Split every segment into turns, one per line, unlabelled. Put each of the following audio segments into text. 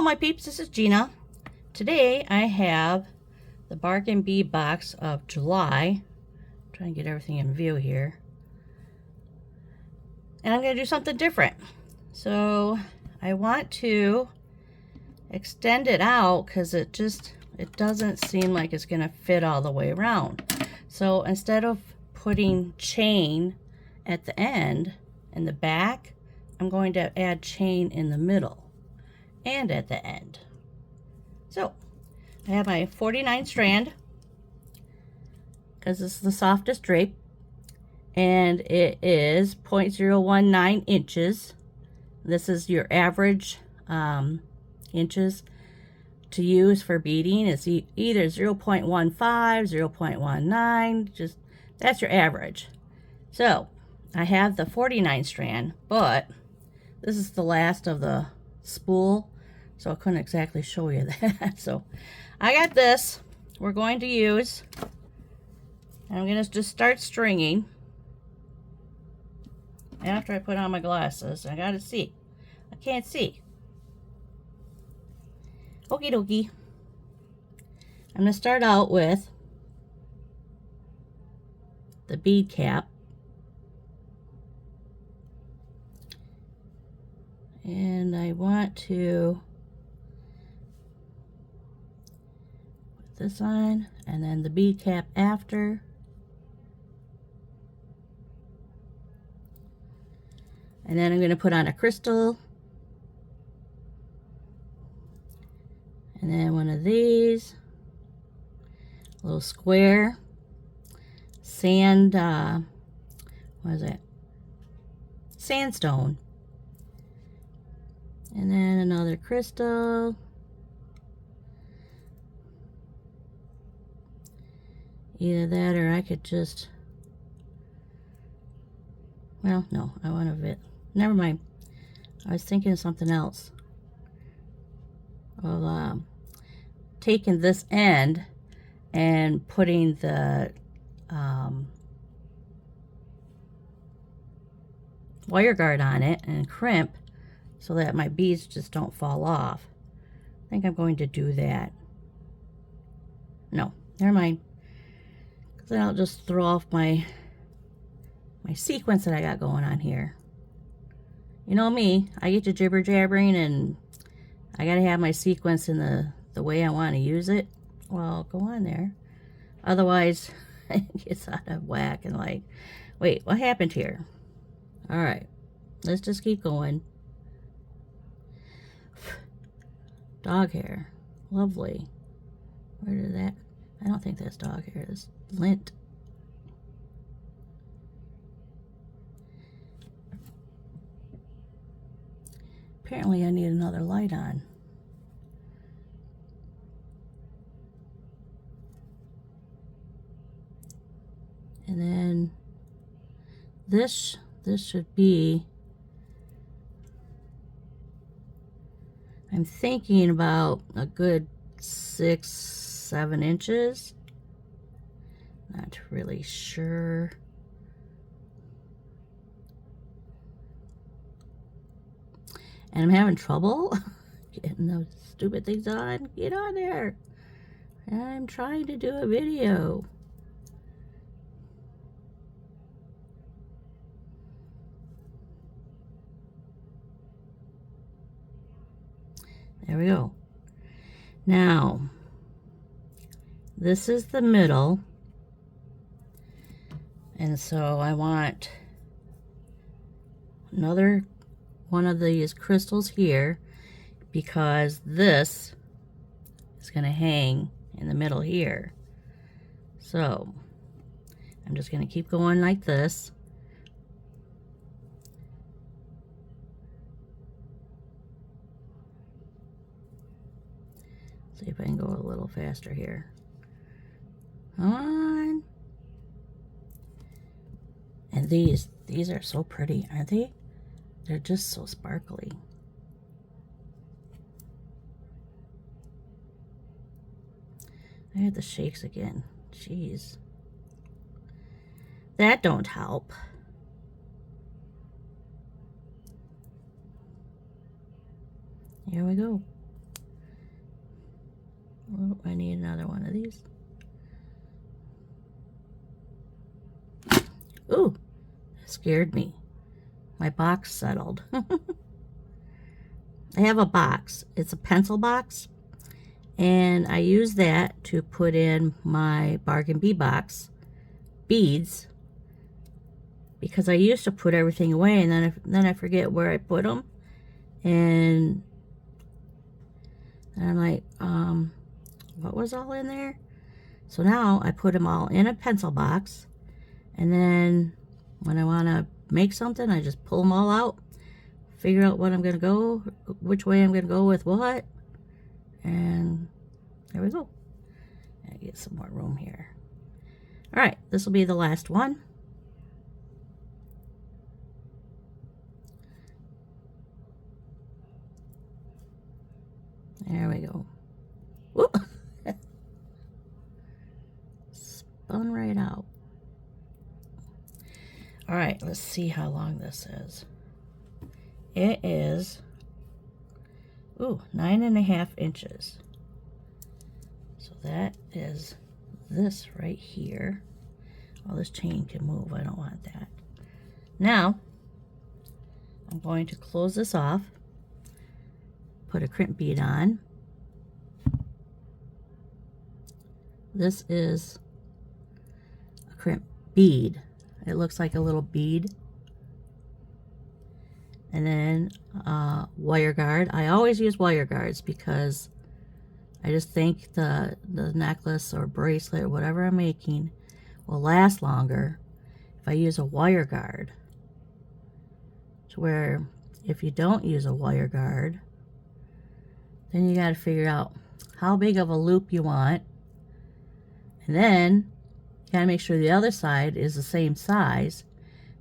my peeps, this is Gina. Today I have the Bargain Bead Box of July. I'm trying to get everything in view here. And I'm going to do something different. So I want to extend it out because it doesn't seem like it's going to fit all the way around. So instead of putting chain at the end and the back, I'm going to add chain in the middle and at the end. So I have my 49 strand because this is the softest drape, and it is 0.019 inches. This is your average inches to use for beading. It's either 0.15, 0.19, just that's your average. So I have the 49 strand, but this is the last of the spool, so I couldn't exactly show you that. So I got this we're going to use, and I'm going to just start stringing after I put on my glasses. I gotta see. I can't see. Okie dokie. I'm going to start out with the bead cap. And I want to put this on, and then the bead cap after. And then I'm going to put on a crystal. And then one of these. A little square. Sand, what is that? Sandstone. And then another crystal. Either that, or I could just, well, no, I want a bit. Never mind. I was thinking of something else. Of taking this end and putting the wire guard on it and crimp so that my beads just don't fall off. I think I'm going to do that. No, never mind. Because then I'll just throw off my sequence that I got going on here. You know me, I get to jibber jabbering, and I gotta have my sequence in the way I want to use it. Well, go on there. Otherwise, it gets out of whack and like, wait, what happened here? All right, let's just keep going. Dog hair, lovely. Where did that? I don't think that's dog hair. This lint. Apparently, I need another light on. And then this should be, I'm thinking about a good 6-7 inches. Not really sure. And I'm having trouble getting those stupid things on. Get on there. I'm trying to do a video. There we go. Now, this is the middle. And so I want another one of these crystals here, because this is going to hang in the middle here. So I'm just going to keep going like this. See if I can go a little faster here. Come on. And these are so pretty, aren't they? They're just so sparkly. I had the shakes again. Jeez. That don't help. Here we go. Oh, I need another one of these. Ooh, that scared me. My box settled. I have a box. It's a pencil box, and I use that to put in my Bargain Bead Box beads, because I used to put everything away, and then I forget where I put them, and I'm like, what was all in there? So now I put them all in a pencil box, and then when I want to make something, I just pull them all out, figure out what I'm going to go, which way I'm going to go with what, and there we go. I get some more room here. All right, this will be the last one. There we go. Whoop! Spun right out. All right, let's see how long this is. It is, 9.5 inches. So that is this right here. Oh, this chain can move. I don't want that. Now, I'm going to close this off, put a crimp bead on. This is a crimp bead. It looks like a little bead. And then wire guard. I always use wire guards because I just think the necklace or bracelet or whatever I'm making will last longer if I use a wire guard. To where if you don't use a wire guard, then you got to figure out how big of a loop you want, and then you got to make sure the other side is the same size.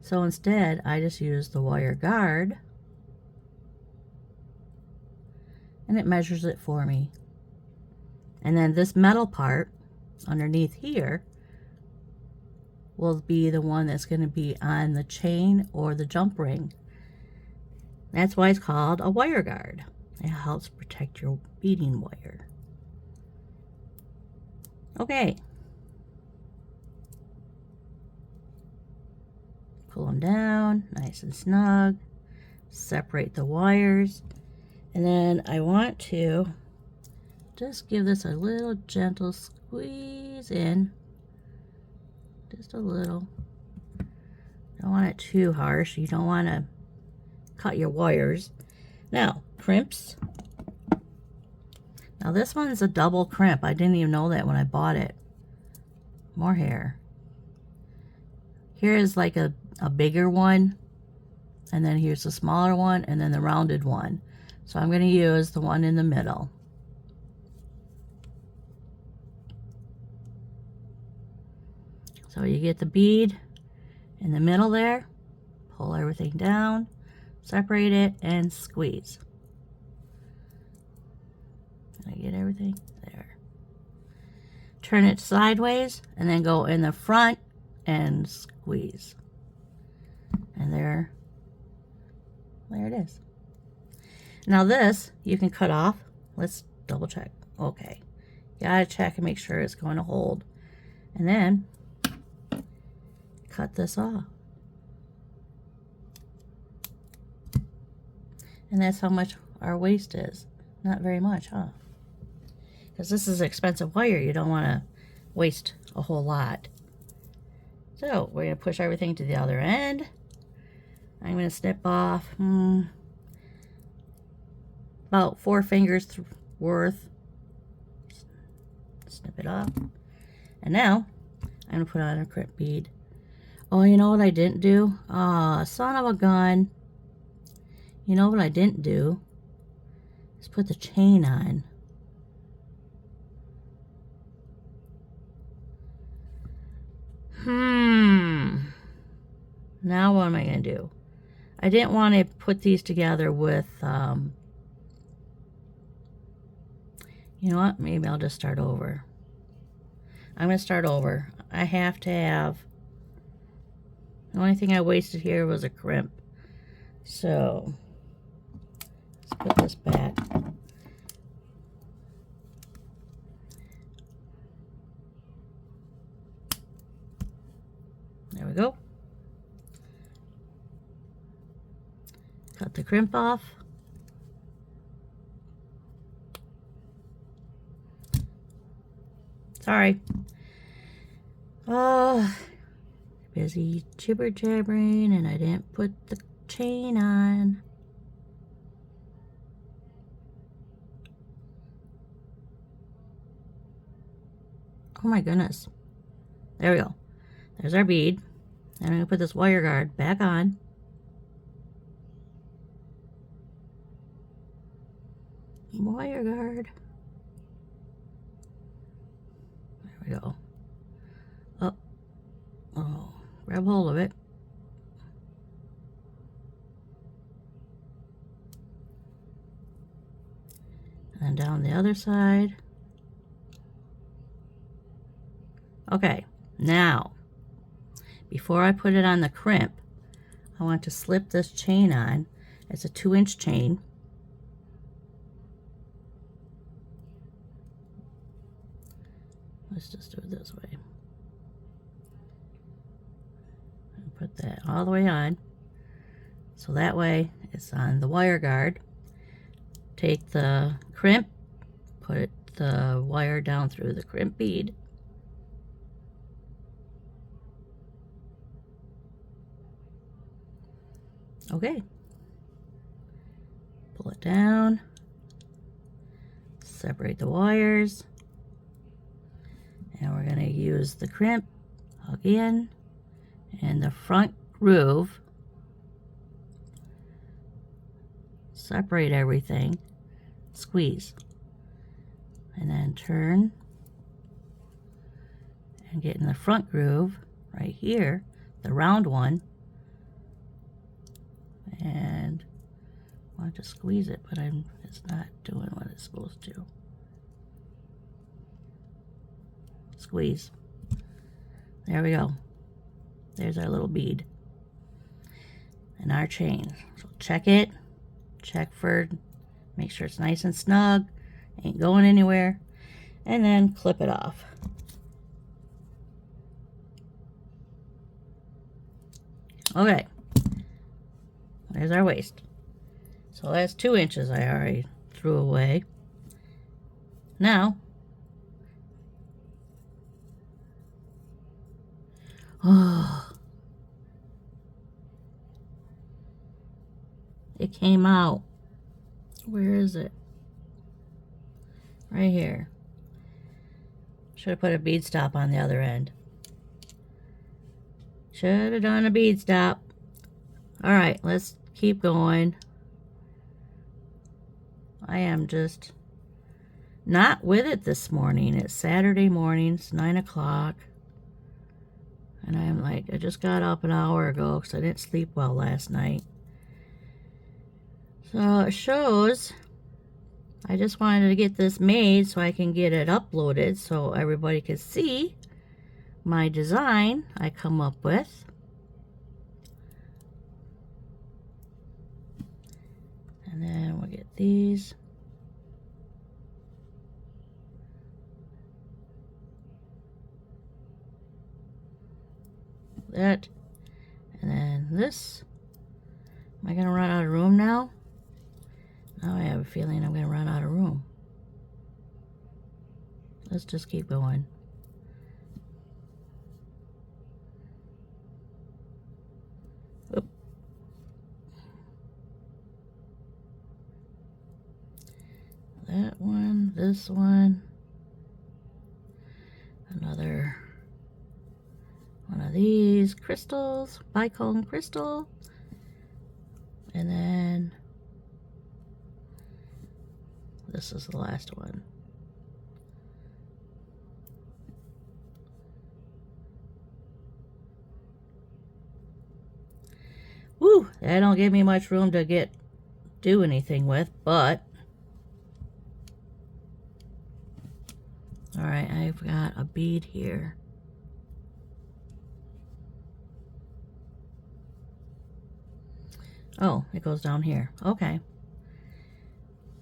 So instead, I just use the wire guard, and it measures it for me. And then this metal part underneath here will be the one that's going to be on the chain or the jump ring. That's why it's called a wire guard. It helps protect your beading wire. Okay. Pull them down nice and snug. Separate the wires. And then I want to just give this a little gentle squeeze in. Just a little. Don't want it too harsh. You don't want to cut your wires. Now, crimps. Now this one's a double crimp. I didn't even know that when I bought it. More hair. Here is like a bigger one, and then here's the smaller one, and then the rounded one. So I'm going to use the one in the middle. So you get the bead in the middle there, pull everything down, separate it, and squeeze. Did I get everything? There. Turn it sideways, and then go in the front and squeeze. And there it is. Now this, you can cut off. Let's double check. Okay. Gotta check and make sure it's going to hold. And then cut this off. And that's how much our waste is. Not very much, huh? Because this is expensive wire. You don't want to waste a whole lot. So we're going to push everything to the other end. I'm going to snip off about 4 fingers worth. Snip it off. And now I'm going to put on a crimp bead. Oh, you know what I didn't do? Son of a gun. You know what I didn't do? Is put the chain on. Now what am I going to do? I didn't want to put these together with, you know what? Maybe I'll just start over. I'm going to start over. I have to have, the only thing I wasted here was a crimp. So, let's put this back. crimp off. Sorry. Oh, busy jibber jabbering, and I didn't put the chain on. Oh my goodness. There we go. There's our bead. And I'm going to put this wire guard back on. Wire guard. There we go. Up. Oh, grab hold of it. And down the other side. Okay, now, before I put it on the crimp, I want to slip this chain on. It's a 2-inch chain. Let's just do it this way. And put that all the way on. So that way it's on the wire guard. Take the crimp, put the wire down through the crimp bead. Okay. Pull it down. Separate the wires. And we're going to use the crimp again and the front groove. Separate everything. Squeeze. And then turn and get in the front groove right here, the round one. And I want to squeeze it, but it's not doing what it's supposed to. Squeeze. There we go. There's our little bead and our chain. So check it. Check for, make sure it's nice and snug, ain't going anywhere, and then clip it off. Okay. There's our waist. So that's 2 inches I already threw away. Now, it came out. Where is it? Right here. Should have put a bead stop on the other end. Should have done a bead stop. Alright, let's keep going. I am just not with it this morning. It's Saturday morning. It's 9 o'clock. And I'm like, I just got up an hour ago because I didn't sleep well last night. So it shows I just wanted to get this made so I can get it uploaded so everybody can see my design I come up with. And then we'll get these. That. And then this. Am I going to run out of room now? Now I have a feeling I'm going to run out of room. Let's just keep going. Oop. That one, this one, another one of these crystals, bicone crystal, and then this is the last one. Woo! That don't give me much room to do anything with, but all right, I've got a bead here. Oh, it goes down here. Okay.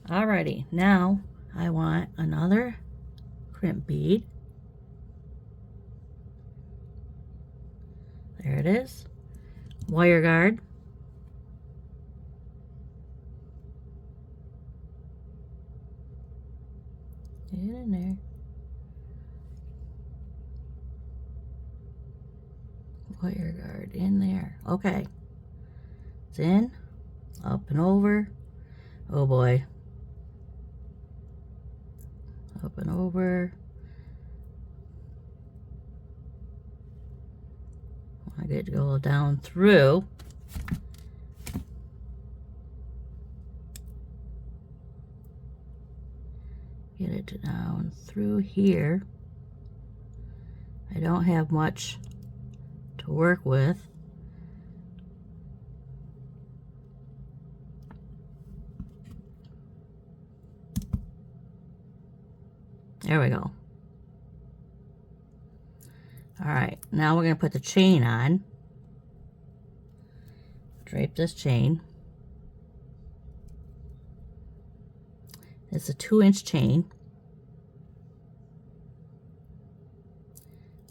Alrighty, now I want another crimp bead. There it is. Wire guard. Get in there. Wire guard in there. Okay. It's in. Up and over. Oh boy. Up and over. I get to go down through. Get it down through here. I don't have much to work with. There we go. All right, now we're going to put the chain on. Drape this chain. It's a 2-inch chain.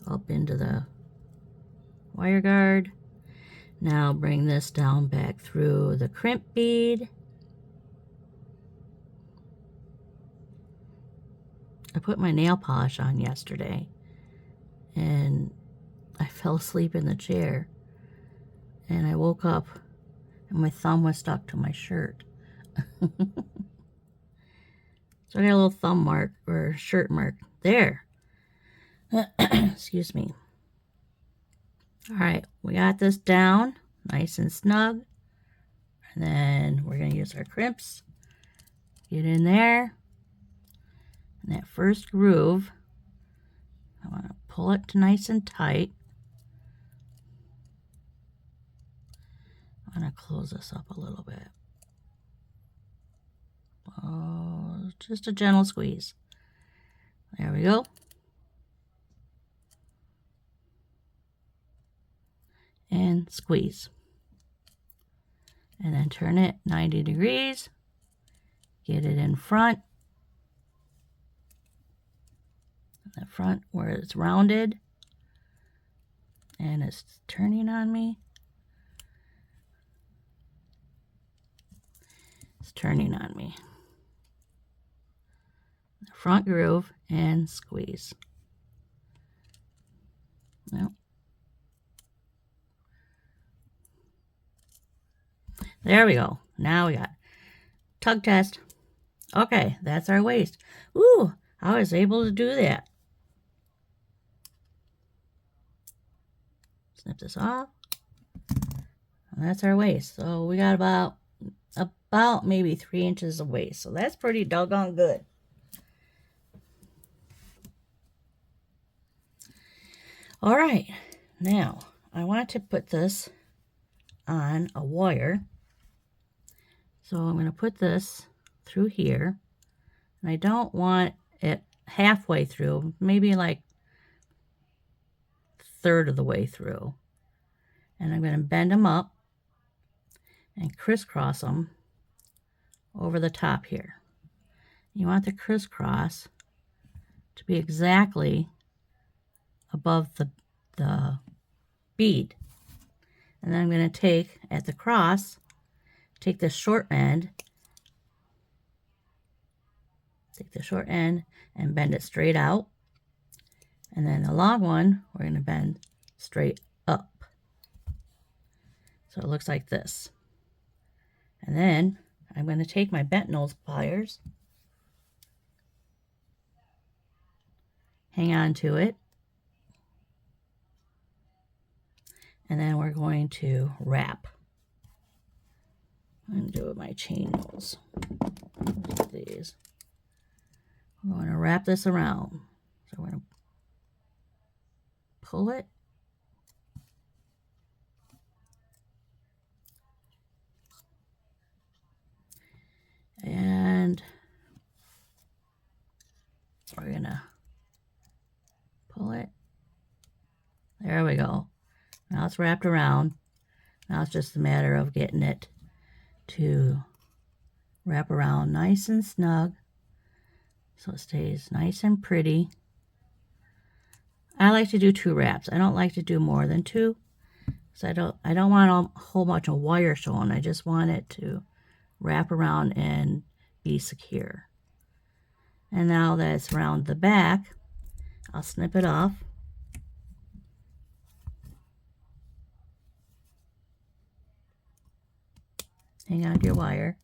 Up into the wire guard. Now bring this down back through the crimp bead. I put my nail polish on yesterday and I fell asleep in the chair and I woke up and my thumb was stuck to my shirt. So I got a little thumb mark or shirt mark there. Excuse me. All right, we got this down nice and snug. And then we're going to use our crimps. Get in there. And that first groove, I want to pull it nice and tight. I'm going to close this up a little bit. Oh, just a gentle squeeze. There we go. And squeeze. And then turn it 90 degrees. Get it in front. The front where it's rounded. And it's turning on me. It's turning on me. The front groove and squeeze. Nope. There we go. Now we got tug test. Okay, that's our waist. Ooh, I was able to do that. Snip this off. And that's our waist. So we got about maybe 3 inches of waist. So that's pretty doggone good. All right, now I want to put this on a wire. So I'm going to put this through here. And I don't want it halfway through, maybe like a third of the way through. And I'm going to bend them up and crisscross them over the top here. You want the crisscross to be exactly above the bead. And then I'm going to take, at the cross, take the short end, and bend it straight out. And then the long one, we're going to bend straight up. So it looks like this. And then I'm going to take my bent nose pliers, hang on to it, and then we're going to wrap. I'm going to do it with my chain nose. These. I'm going to wrap this around. So we're going to pull it. And we're going to pull it. There we go. Now it's wrapped around. Now it's just a matter of getting it to wrap around nice and snug so it stays nice and pretty. I like to do 2 wraps. I don't like to do more than 2 because I don't want a whole bunch of wire showing. I just want it to wrap around and be secure. And now that it's around the back, I'll snip it off. Hang on to your wire.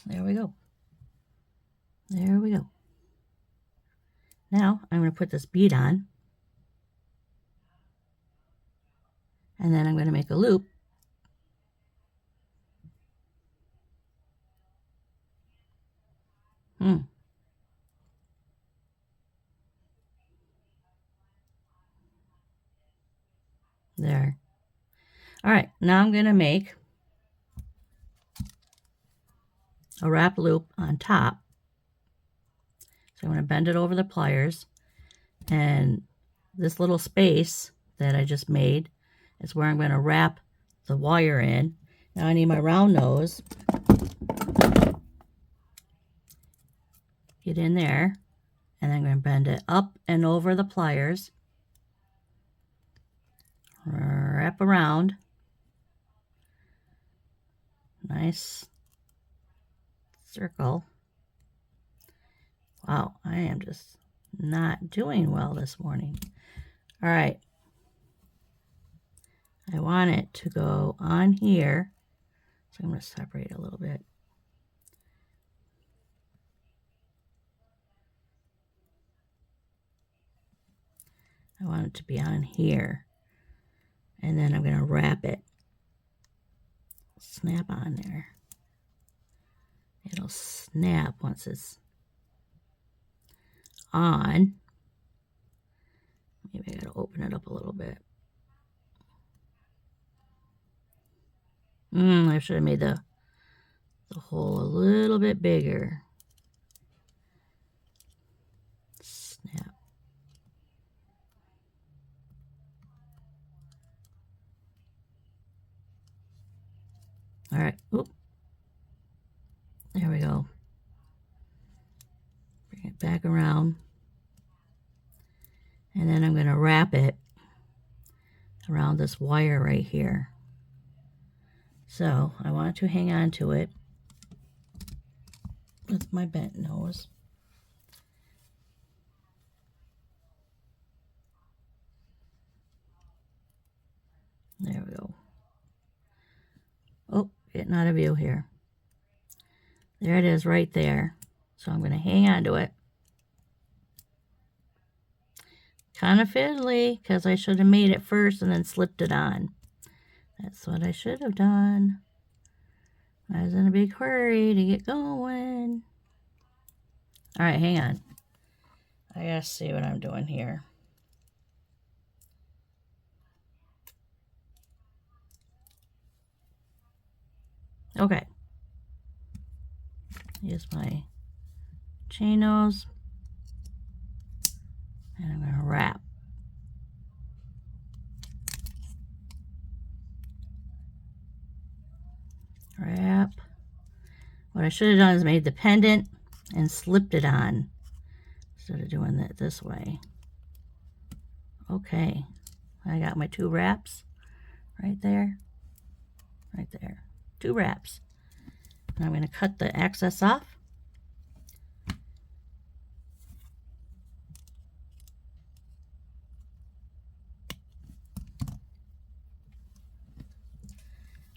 There we go. There we go. Now I'm going to put this bead on. And then I'm going to make a loop. There. All right, now I'm going to make a wrap loop on top. So I'm going to bend it over the pliers, and this little space that I just made is where I'm going to wrap the wire in. Now I need my round nose. Get in there, and I'm going to bend it up and over the pliers. Wrap around. Nice circle. Wow, I am just not doing well this morning. All right. I want it to go on here. So I'm going to separate a little bit. I want it to be on here. And then I'm going to wrap it. Snap on there. It'll snap once it's on. Maybe I got to open it up a little bit. I should have made the hole a little bit bigger. Snap. All right. Oop. There we go. Bring it back around. And then I'm going to wrap it around this wire right here. So I want to hang on to it with my bent nose. There we go. Oh, getting out of view here. There it is right there. So I'm going to hang on to it. Kind of fiddly because I should have made it first and then slipped it on. That's what I should have done. I was in a big hurry to get going. All right, hang on. I gotta see what I'm doing here. Okay. Use my chain nose. And I'm going to wrap. Wrap. What I should have done is made the pendant and slipped it on instead of doing it this way. Okay. I got my 2 wraps right there. Right there. 2 wraps. And I'm going to cut the excess off.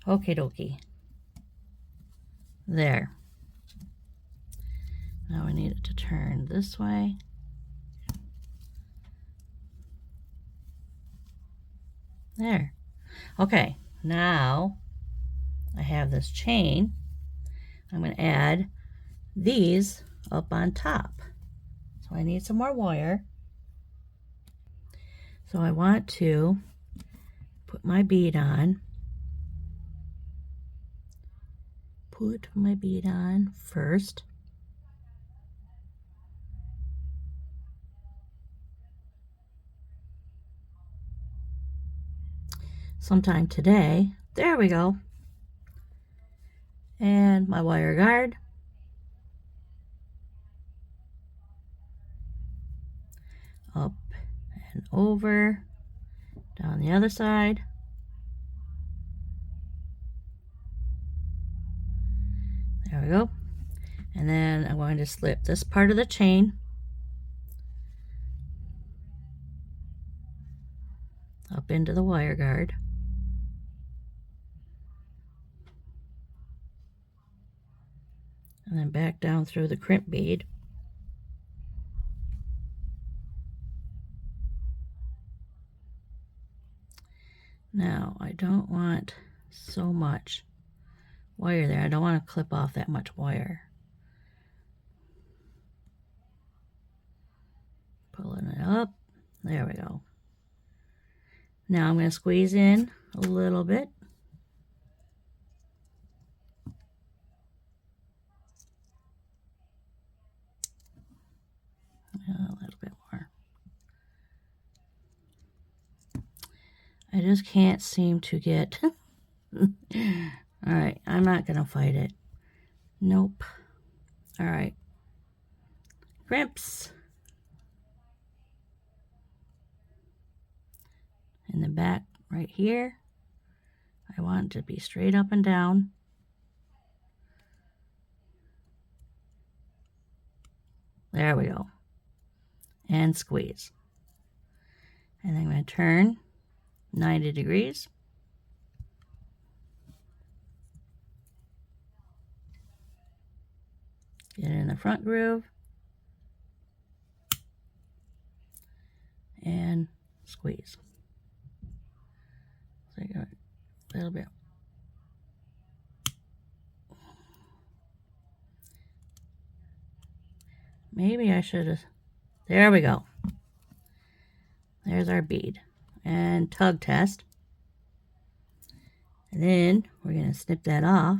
Okie dokie. There. Now I need it to turn this way. There. Okay, now I have this chain. I'm going to add these up on top. So I need some more wire. So I want to put my bead on. Put my bead on first. Sometime today. There we go. And my wire guard. Up and over. Down the other side. There we go. And then I'm going to slip this part of the chain up into the wire guard. And then back down through the crimp bead. Now, I don't want so much wire there. I don't want to clip off that much wire. Pulling it up. There we go. Now I'm going to squeeze in a little bit. A little bit more. I just can't seem to get... Alright, I'm not going to fight it. Nope. Alright. Crimps. In the back right here, I want it to be straight up and down. There we go. And squeeze. And I'm going to turn 90 degrees. Get it in the front groove. And squeeze. So I got a little bit. Maybe I should have. There we go. There's our bead. And tug test. And then we're going to snip that off.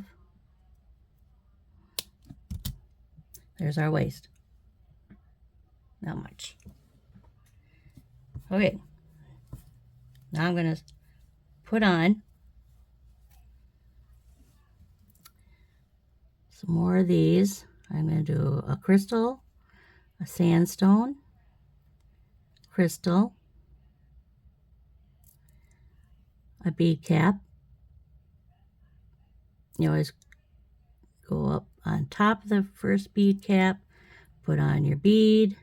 There's our waist. Not much. Okay. Now I'm going to put on some more of these. I'm going to do a crystal, a sandstone, crystal, a bead cap. You always go up on top of the first bead cap, put on your bead,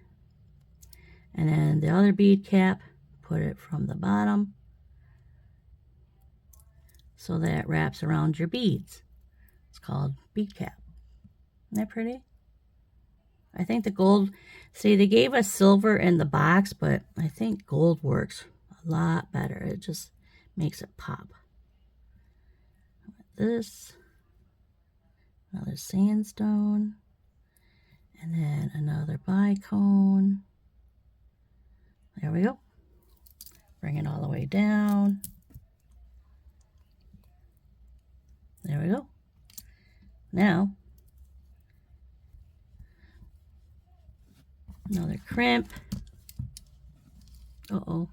and then the other bead cap, put it from the bottom so that it wraps around your beads. It's called bead cap. Isn't that pretty? I think the gold, see, they gave us silver in the box, but I think gold works a lot better. It just makes it pop. This, another sandstone, and then another bicone. There we go. Bring it all the way down. There we go. Now, another crimp. Uh-oh.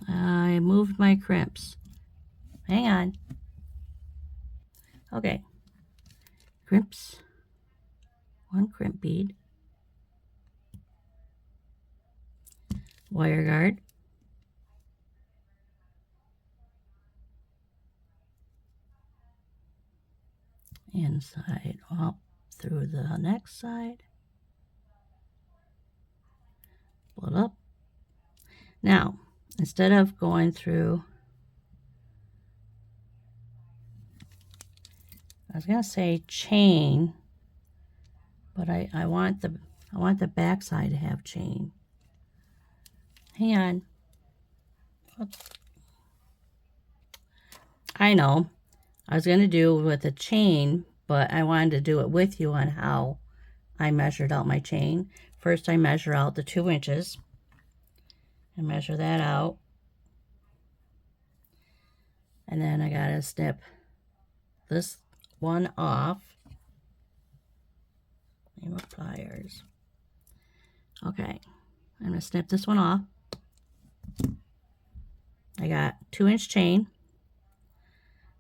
I moved my crimps. Hang on. Okay. Crimps. One crimp bead. Wire guard. Inside up through the next side. Pull it up. Now, instead of going through, I was gonna say chain, but I want the back side to have chain. Hang on. Oops. I know. I was gonna do it with a chain, but I wanted to do it with you on how I measured out my chain. First, I measure out the 2 inches. I measure that out. And then I gotta snip this one off. Name of pliers. Okay, I'm gonna snip this one off. I got 2-inch chain.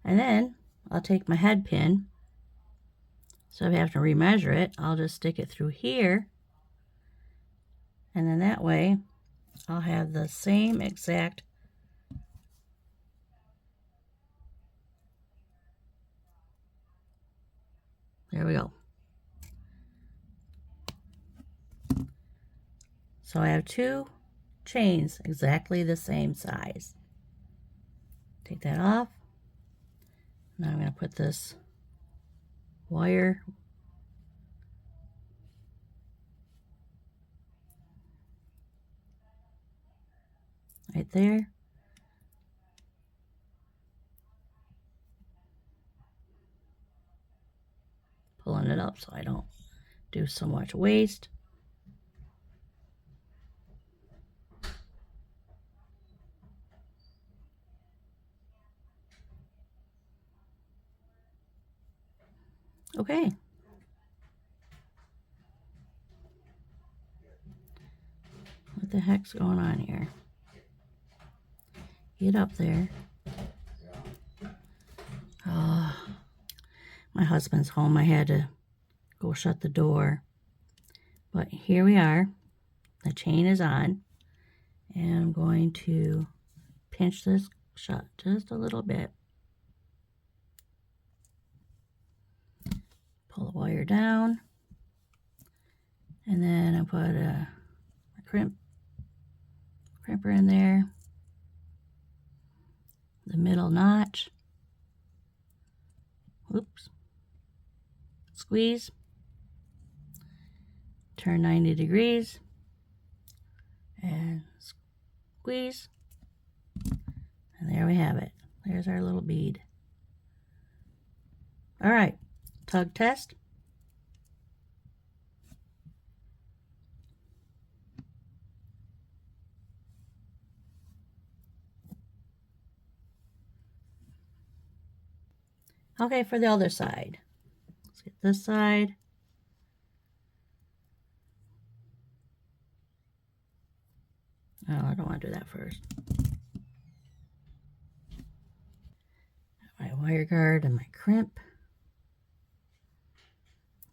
And then I'll take my head pin. So if I have to remeasure it, I'll just stick it through here. And then that way, I'll have the same exact There we go. So I have 2 chains exactly the same size. Take that off. Now I'm going to put this wire right there. Pulling it up so I don't do so much waste. Okay. What the heck's going on here? Get up there. Oh, my husband's home. I had to go shut the door. But here we are. The chain is on. And I'm going to pinch this shut just a little bit. Pull the wire down. And then I put a crimper in there. The middle notch. Oops. Squeeze. Turn 90 degrees. And squeeze. And there we have it. There's our little bead. All right. Tug test. Okay, for the other side. Let's get this side. Oh, I don't want to do that first. My wire guard and my crimp.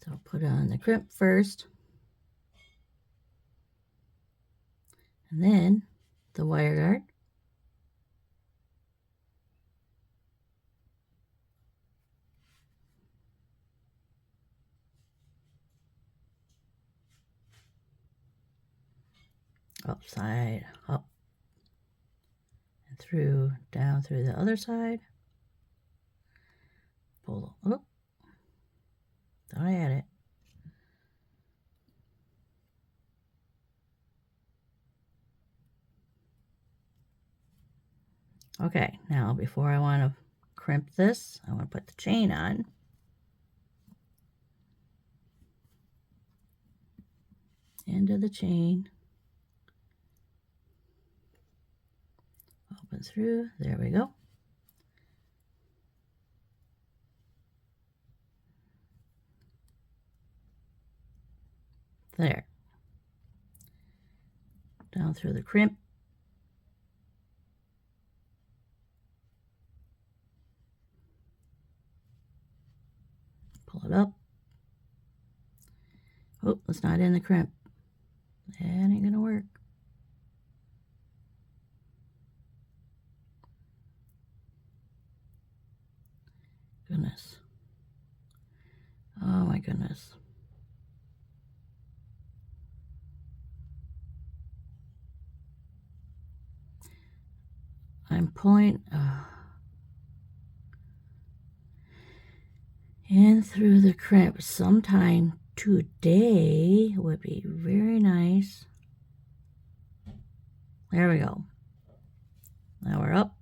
So I'll put on the crimp first. And then the wire guard. Upside, up, and through, down through the other side. Pull, oh, thought I had it. Okay, now before I want to crimp this, I want to put the chain on. End of the chain. Open through, there we go. There. Down through the crimp. Pull it up. Oh, it's not in the crimp. That ain't gonna work. Goodness. Oh my goodness. I'm pulling in through the crimp. Sometime today would be very nice. There we go. Now we're up.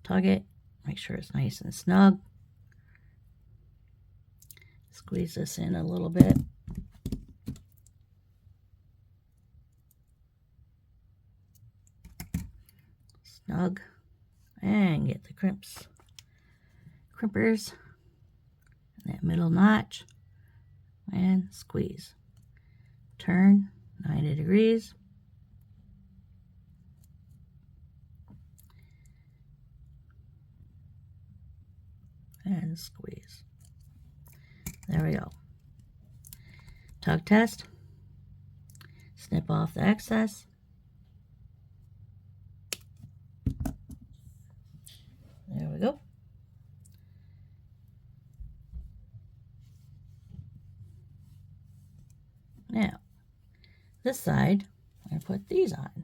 Tug it. Make sure it's nice and snug. Squeeze this in a little bit. Snug. And get the crimpers. And that middle notch. And squeeze. Turn 90 degrees. And squeeze. There we go. Tug test. Snip off the excess. There we go. Now, this side, I'm going to put these on.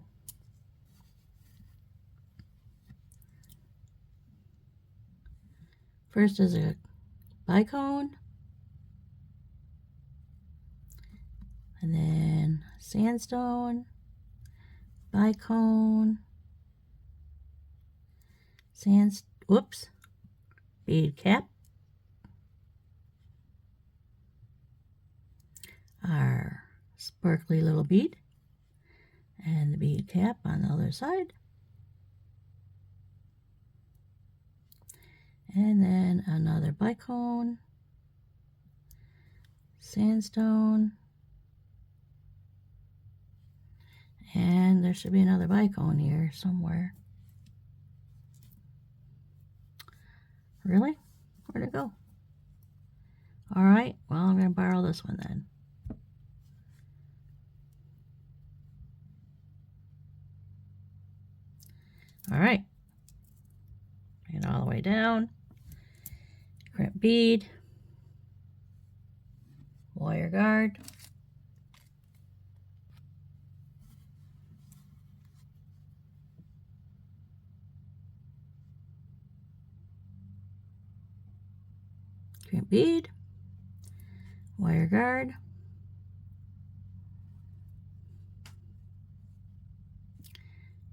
First is a bicone, and then sandstone, bicone, bead cap, our sparkly little bead, and the bead cap on the other side, and then another bicone, sandstone, and there should be another bicone here somewhere. Really? Where'd it go? All right, well, I'm going to borrow this one then. All right, bring it all the way down. Crimp bead, wire guard, crimp bead, wire guard,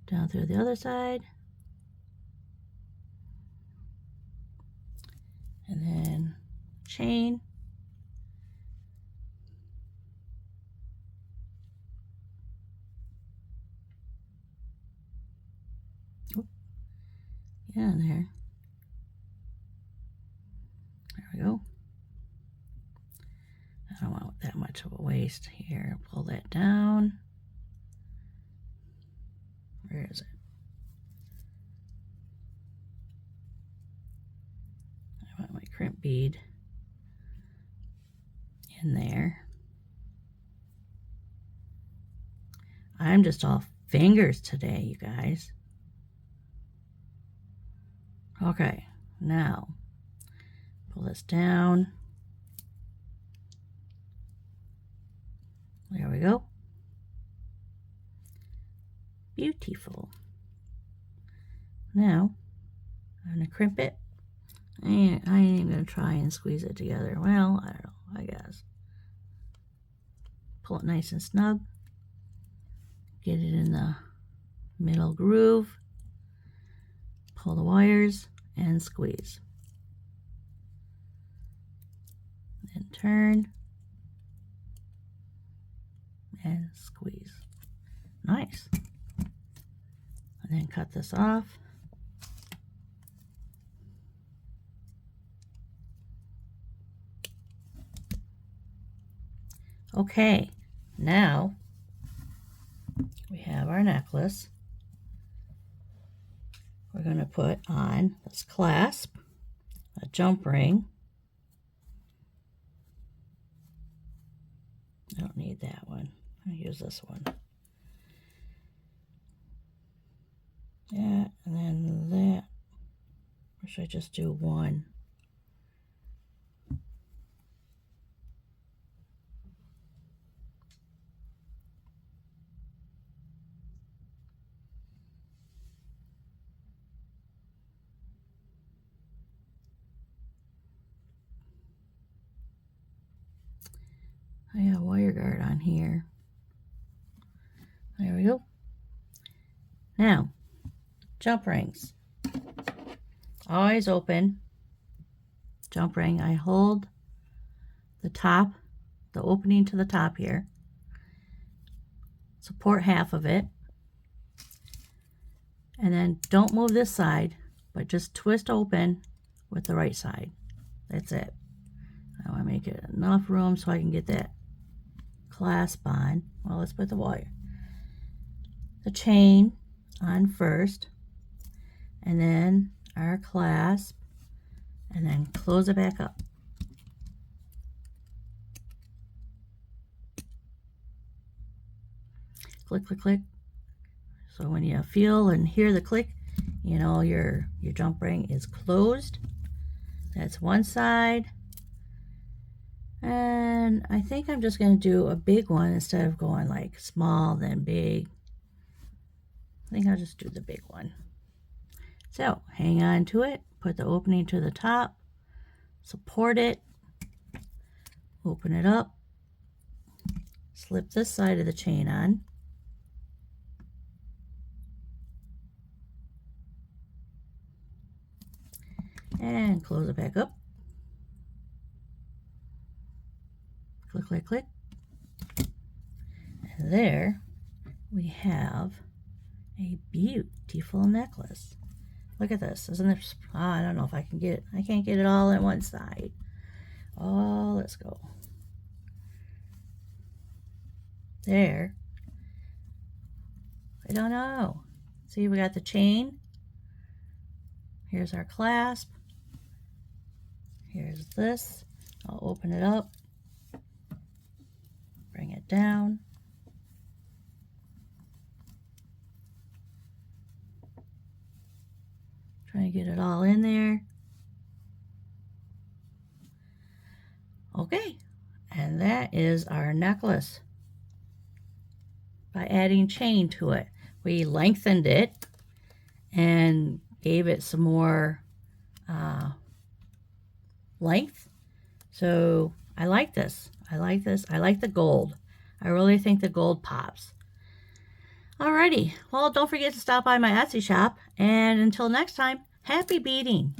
down through the other side, and then chain, get on there. There we go. I don't want that much of a waste here. Pull that down. Where is it? I want my crimp bead in there. I'm just all fingers today, you guys. Okay, now pull this down. There we go. Beautiful. Now, I'm going to crimp it. I ain't even going to try and squeeze it together. Well, I don't know, I guess. Pull it nice and snug. Get it in the middle groove. Pull the wires and squeeze. Then turn and squeeze. Nice. And then cut this off. Okay, now we have our necklace. We're going to put on this clasp, a jump ring. I don't need that one. I'll use this one. That, and then that. Or should I just do one? I got a wire guard on here. There we go. Now, jump rings. Always open. Jump ring. I hold the top, the opening to the top here. Support half of it. And then don't move this side, but just twist open with the right side. That's it. I want to make it enough room so I can get that clasp on. Well, let's put the chain on first, and then our clasp, and then close it back up. Click, click, click. So when you feel and hear the click, you know your jump ring is closed. That's one side. And I think I'm just going to do a big one instead of going like small then big. I think I'll just do the big one. So hang on to it, put the opening to the top, support it, open it up, slip this side of the chain on, and close it back up. Click, click, click. And there we have a beautiful necklace. Look at this. Isn't this? Oh, I don't know if I can get it. I can't get it all on one side. Oh, let's go. There. I don't know. See, we got the chain. Here's our clasp. Here's this. I'll open it up. Bring it down. Try to get it all in there. Okay, and that is our necklace. By adding chain to it, we lengthened it and gave it some more length. So I like this. I like this. I like the gold. I really think the gold pops. Alrighty, well, don't forget to stop by my Etsy shop, and until next time, happy beading!